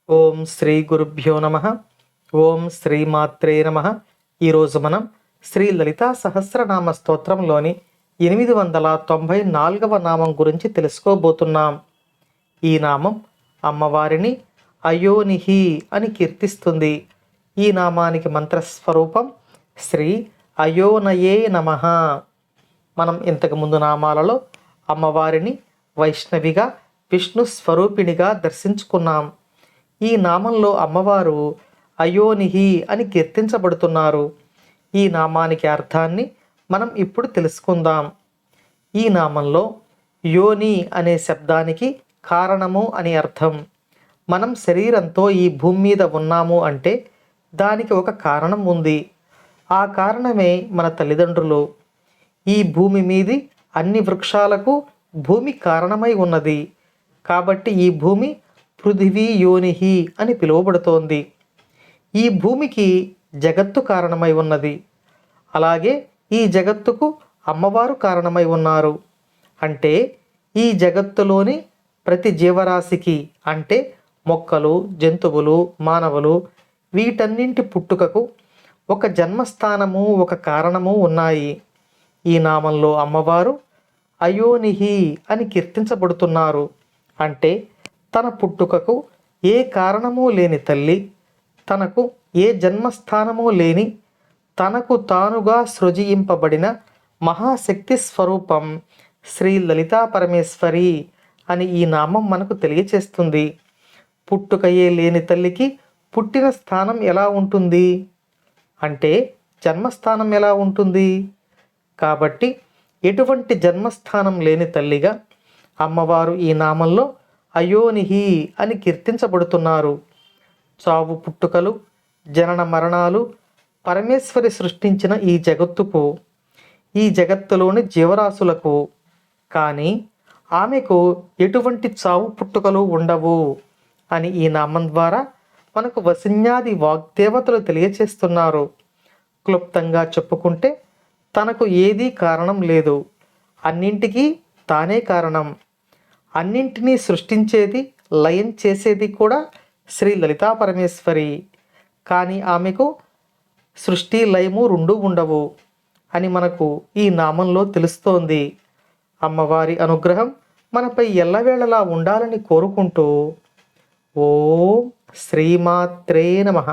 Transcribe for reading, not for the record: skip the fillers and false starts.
ఓం శ్రీ గురుభ్యో నమ. ఓం శ్రీమాత్రే నమ. ఈరోజు మనం శ్రీ లలితా సహస్రనామ స్తోత్రంలోని 894వ నామం గురించి తెలుసుకోబోతున్నాం. ఈ నామం అమ్మవారిని అయోనిహి అని కీర్తిస్తుంది. ఈ నామానికి మంత్రస్వరూపం శ్రీ అయోనయే నమః. మనం ఇంతకుముందు నామాలలో అమ్మవారిని వైష్ణవిగా, విష్ణు స్వరూపిణిగా దర్శించుకున్నాం. ఈ నామంలో అమ్మవారు అయోనిహి అని కీర్తించబడుతున్నారు. ఈ నామానికి అర్థాన్ని మనం ఇప్పుడు తెలుసుకుందాం. ఈ నామంలో యోని అనే శబ్దానికి కారణము అని అర్థం. మనం శరీరంతో ఈ భూమి మీద ఉన్నాము అంటే దానికి ఒక కారణం ఉంది. ఆ కారణమే మన తల్లిదండ్రులు. ఈ భూమి మీది అన్ని వృక్షాలకు భూమి కారణమై ఉన్నది. కాబట్టి ఈ భూమి పృథివీ యోనిహి అని పిలువబడుతోంది. ఈ భూమికి జగత్తు కారణమై ఉన్నది. అలాగే ఈ జగత్తుకు అమ్మవారు కారణమై ఉన్నారు. అంటే ఈ జగత్తులోని ప్రతి జీవరాశికి, అంటే మొక్కలు, జంతువులు, మానవులు, వీటన్నింటి పుట్టుకకు ఒక జన్మస్థానము, ఒక కారణము ఉన్నాయి. ఈ నామంలో అమ్మవారు అయోనిహి అని కీర్తించబడుతున్నారు. అంటే తన పుట్టుకకు ఏ కారణమూ లేని తల్లి, తనకు ఏ జన్మస్థానమూ లేని, తనకు తానుగా సృజింపబడిన మహాశక్తి స్వరూపం శ్రీ లలితా పరమేశ్వరి అని ఈ నామం మనకు తెలియచేస్తుంది. పుట్టుకయే లేని తల్లికి పుట్టిన స్థానం ఎలా ఉంటుంది? అంటే జన్మస్థానం ఎలా ఉంటుంది? కాబట్టి ఎటువంటి జన్మస్థానం లేని తల్లిగా అమ్మవారు ఈ నామంలో అయోనిహి అని కీర్తించబడుతున్నారు. చావు పుట్టుకలు, జనన మరణాలు పరమేశ్వరి సృష్టించిన ఈ జగత్తుకు, ఈ జగత్తులోని జీవరాశులకు. కానీ ఆమెకు ఎటువంటి చావు పుట్టుకలు ఉండవు అని ఈ నామం ద్వారా మనకు వసిన్యాది వాగ్దేవతలు తెలియచేస్తున్నారు. క్లుప్తంగా చెప్పుకుంటే తనకు ఏదీ కారణం లేదు, అన్నింటికీ తానే కారణం. అన్నింటినీ సృష్టించేది, లయం చేసేది కూడా శ్రీ లలితా పరమేశ్వరి. కానీ ఆమెకు సృష్టి, లయము రెండూ ఉండవు అని మనకు ఈ నామంలో తెలుస్తోంది. అమ్మవారి అనుగ్రహం మనపై ఎల్లవేళలా ఉండాలని కోరుకుంటూ ఓం శ్రీమాత్రే నమః.